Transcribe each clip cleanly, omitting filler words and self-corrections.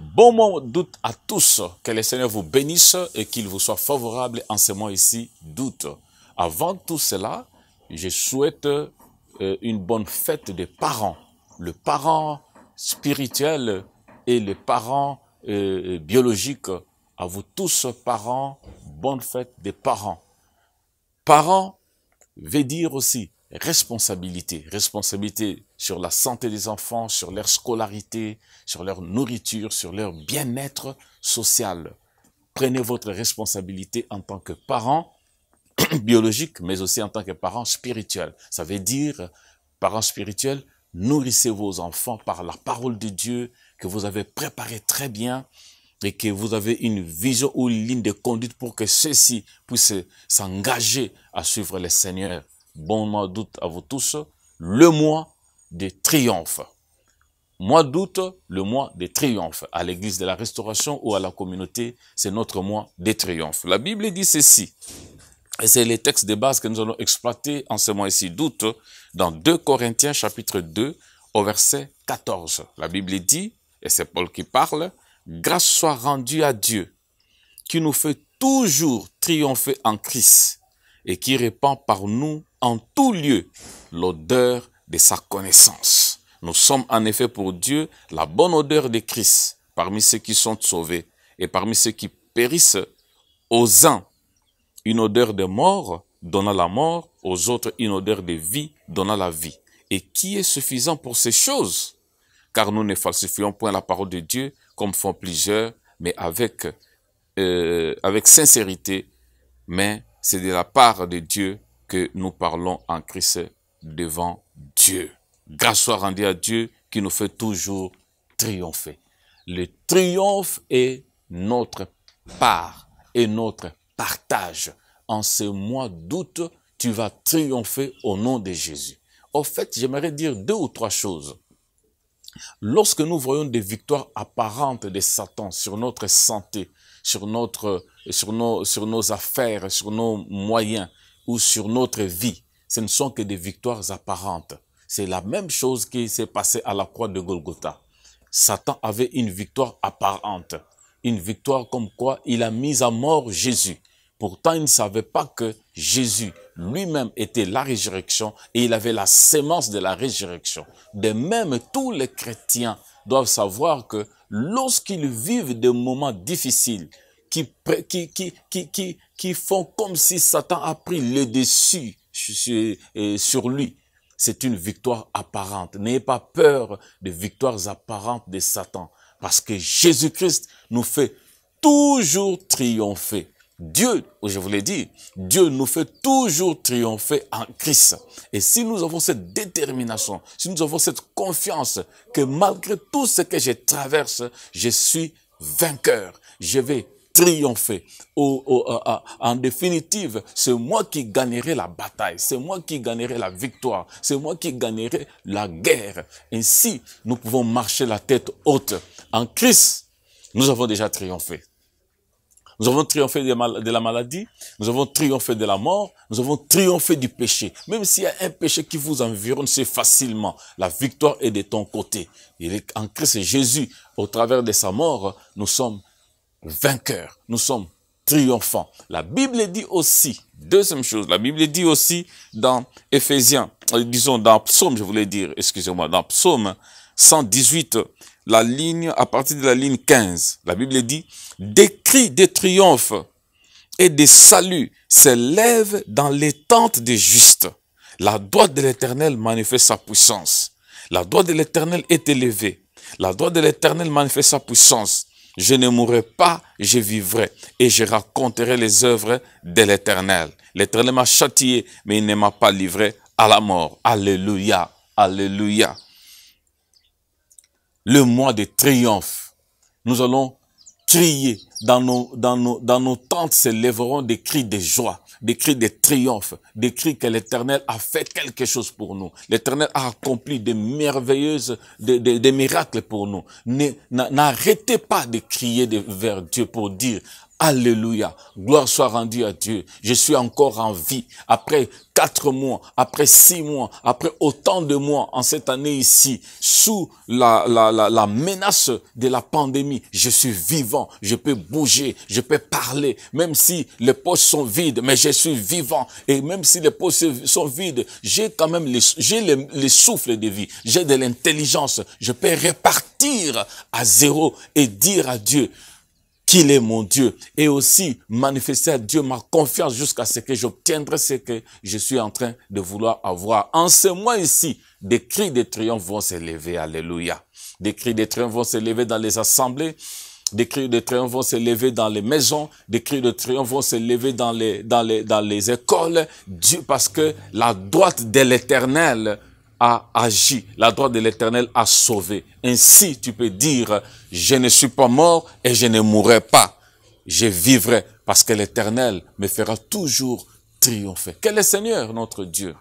Bon mois d'août à tous, que le Seigneur vous bénisse et qu'il vous soit favorable en ce mois ici d'août. Avant tout cela, je souhaite une bonne fête des parents, le parent spirituel et les parents biologiques. À vous tous parents, bonne fête des parents. Parents veut dire aussi responsabilité. Responsabilité sur la santé des enfants, sur leur scolarité, sur leur nourriture, sur leur bien-être social. Prenez votre responsabilité en tant que parent biologique, mais aussi en tant que parent spirituel. Ça veut dire, parent spirituel, nourrissez vos enfants par la parole de Dieu que vous avez préparée très bien et que vous avez une vision ou une ligne de conduite pour que ceux-ci puissent s'engager à suivre le Seigneur. Bon mois d'août à vous tous, le mois de triomphe. Mois d'août, le mois de triomphe. À l'église de la Restauration ou à la communauté, c'est notre mois de triomphe. La Bible dit ceci, et c'est les textes de base que nous allons exploiter en ce mois-ci d'août, dans 2 Corinthiens chapitre 2, au verset 14. La Bible dit, et c'est Paul qui parle, « Grâce soit rendue à Dieu, qui nous fait toujours triompher en Christ, et qui répand par nous en tout lieu l'odeur de sa connaissance. Nous sommes en effet pour Dieu la bonne odeur de Christ parmi ceux qui sont sauvés et parmi ceux qui périssent, aux uns une odeur de mort donnant la mort, aux autres une odeur de vie donnant la vie. Et qui est suffisant pour ces choses? Car nous ne falsifions point la parole de Dieu comme font plusieurs, mais avec sincérité, mais c'est de la part de Dieu que nous parlons en Christ devant Dieu. Grâce soit rendue à Dieu qui nous fait toujours triompher. Le triomphe est notre part et notre partage. En ce mois d'août, tu vas triompher au nom de Jésus. Au fait, j'aimerais dire 2 ou 3 choses. Lorsque nous voyons des victoires apparentes de Satan sur notre santé, sur nos affaires, sur nos moyens ou sur notre vie, ce ne sont que des victoires apparentes. C'est la même chose qui s'est passée à la croix de Golgotha. Satan avait une victoire apparente, une victoire comme quoi il a mis à mort Jésus. Pourtant, il ne savait pas que Jésus lui-même était la résurrection et il avait la sémence de la résurrection. De même, tous les chrétiens doivent savoir que lorsqu'ils vivent des moments difficiles, qui font comme si Satan a pris le dessus sur lui, c'est une victoire apparente. N'ayez pas peur des victoires apparentes de Satan, parce que Jésus-Christ nous fait toujours triompher. Dieu, je vous l'ai dit, Dieu nous fait toujours triompher en Christ. Et si nous avons cette détermination, si nous avons cette confiance que malgré tout ce que je traverse, je suis vainqueur. Je vais triompher. En définitive, c'est moi qui gagnerai la bataille, c'est moi qui gagnerai la victoire, c'est moi qui gagnerai la guerre. Ainsi, nous pouvons marcher la tête haute. En Christ, nous avons déjà triomphé. Nous avons triomphé de la maladie, nous avons triomphé de la mort, nous avons triomphé du péché. Même s'il y a un péché qui vous environne, c'est facilement. La victoire est de ton côté. En Christ Jésus, au travers de sa mort, nous sommes vainqueurs, nous sommes triomphants. La Bible dit aussi, deuxième chose, la Bible dit aussi dans Éphésiens, disons dans Psaume, je voulais dire, excusez-moi, dans Psaume 118, à partir de la ligne 15, la Bible dit, des cris de triomphe et de salut s'élèvent dans les tentes des justes. La droite de l'Éternel manifeste sa puissance. La droite de l'Éternel est élevée. La droite de l'Éternel manifeste sa puissance. Je ne mourrai pas, je vivrai, et je raconterai les œuvres de l'Éternel. L'Éternel m'a châtié, mais il ne m'a pas livré à la mort. Alléluia, alléluia. Le mois de triomphe, nous allons crier, dans nos tentes s'élèveront des cris de joie, des cris de triomphe, des cris que l'Éternel a fait quelque chose pour nous. L'Éternel a accompli des miracles pour nous. N'arrêtez pas de crier vers Dieu pour dire, Alléluia. Gloire soit rendue à Dieu. Je suis encore en vie. Après 4 mois, après 6 mois, après autant de mois en cette année ici, sous la menace de la pandémie, je suis vivant. Je peux bouger, je peux parler, même si les poches sont vides, mais je suis vivant. Et même si les poches sont vides, j'ai quand même les souffles de vie. J'ai de l'intelligence. Je peux repartir à zéro et dire à Dieu qu'il est mon Dieu, et aussi manifester à Dieu ma confiance jusqu'à ce que j'obtiendrai ce que je suis en train de vouloir avoir. En ce mois ici, des cris de triomphe vont s'élever, alléluia. Des cris de triomphe vont s'élever dans les assemblées, des cris de triomphe vont s'élever dans les maisons, des cris de triomphe vont s'élever dans les écoles, Dieu, parce que la droite de l'Éternel a agi, la droite de l'Éternel a sauvé. Ainsi, tu peux dire, je ne suis pas mort et je ne mourrai pas. Je vivrai parce que l'Éternel me fera toujours triompher. Que le Seigneur, notre Dieu,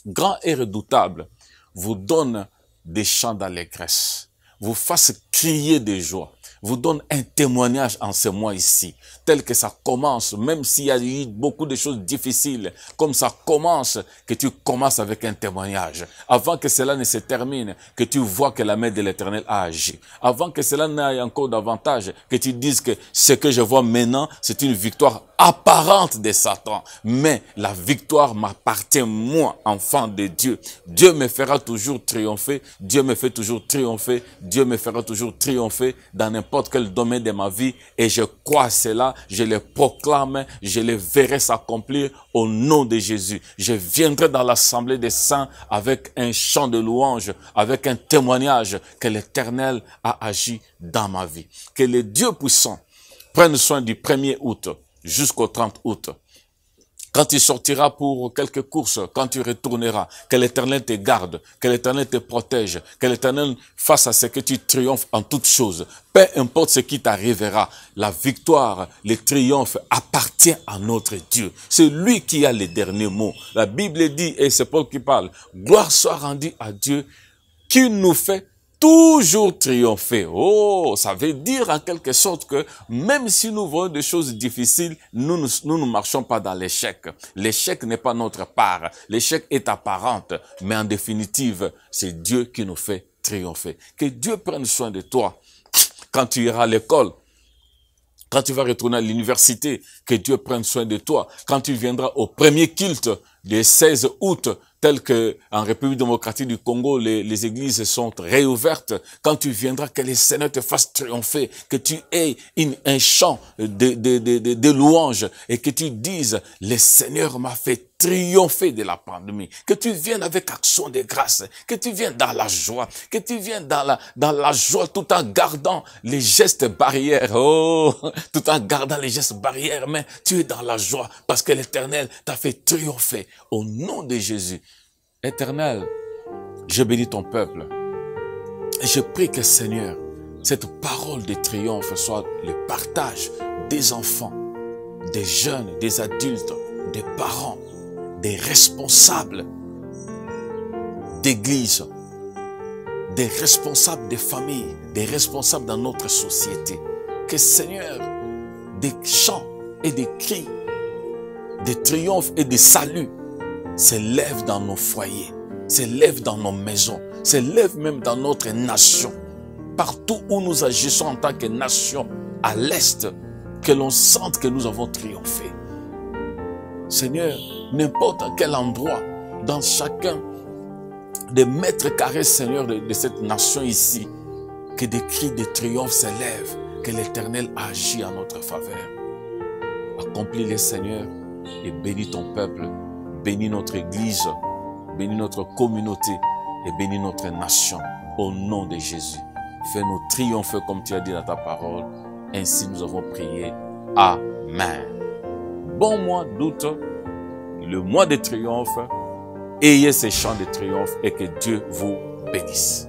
grand et redoutable, vous donne des chants d'allégresse, vous fasse crier de joie, vous donne un témoignage en ce mois ici, tel que ça commence, même s'il y a eu beaucoup de choses difficiles, comme ça commence, que tu commences avec un témoignage. Avant que cela ne se termine, que tu vois que la main de l'Éternel a agi. Avant que cela n'aille encore davantage, que tu dises que ce que je vois maintenant, c'est une victoire apparente de Satan. Mais la victoire m'appartient, moi, enfant de Dieu. Dieu me fera toujours triompher. Dieu me fait toujours triompher. Dieu me fera toujours triompher dans n'importe quel domaine de ma vie. Et je crois cela, je le proclame, je le verrai s'accomplir au nom de Jésus. Je viendrai dans l'assemblée des saints avec un chant de louange, avec un témoignage que l'Éternel a agi dans ma vie. Que le Dieu puissant prenne soin du 1er août jusqu'au 30 août. Quand tu sortiras pour quelques courses, quand tu retourneras, que l'Éternel te garde, que l'Éternel te protège, que l'Éternel fasse à ce que tu triomphes en toutes choses. Peu importe ce qui t'arrivera, la victoire, le triomphe appartient à notre Dieu. C'est lui qui a les derniers mots. La Bible dit, et c'est Paul qui parle, gloire soit rendue à Dieu qui nous fait toujours triompher. Oh, ça veut dire en quelque sorte que même si nous voyons des choses difficiles, nous ne marchons pas dans l'échec. L'échec n'est pas notre part. L'échec est apparente, mais en définitive, c'est Dieu qui nous fait triompher. Que Dieu prenne soin de toi quand tu iras à l'école. Quand tu vas retourner à l'université, que Dieu prenne soin de toi. Quand tu viendras au premier culte le 16 août, tel que en République démocratique du Congo, les églises sont réouvertes. Quand tu viendras, que le Seigneur te fasse triompher, que tu aies un chant de louange et que tu dises, le Seigneur m'a fait triompher de la pandémie. Que tu viennes avec action de grâce, que tu viennes dans la joie, que tu viennes dans la joie tout en gardant les gestes barrières. Oh, tout en gardant les gestes barrières, mais tu es dans la joie parce que l'Éternel t'a fait triompher au nom de Jésus. Éternel, je bénis ton peuple et je prie que Seigneur, cette parole de triomphe soit le partage des enfants, des jeunes, des adultes, des parents, des responsables d'église, des responsables de famille, des responsables dans notre société. Que Seigneur, des chants et des cris, de triomphe et de salut s'élèvent dans nos foyers, s'élèvent dans nos maisons, s'élèvent même dans notre nation. Partout où nous agissons en tant que nation, à l'Est, que l'on sente que nous avons triomphé. Seigneur, n'importe à quel endroit, dans chacun des mètres carrés, Seigneur, de cette nation ici, que des cris de triomphe s'élèvent, que l'Éternel agit en notre faveur. Accomplis-les, Seigneur, et bénis ton peuple, bénis notre Église, bénis notre communauté et bénis notre nation. Au nom de Jésus, fais-nous triompher comme tu as dit dans ta parole. Ainsi nous avons prié. Amen. Bon mois d'août, le mois de triomphe. Ayez ces chants de triomphe et que Dieu vous bénisse.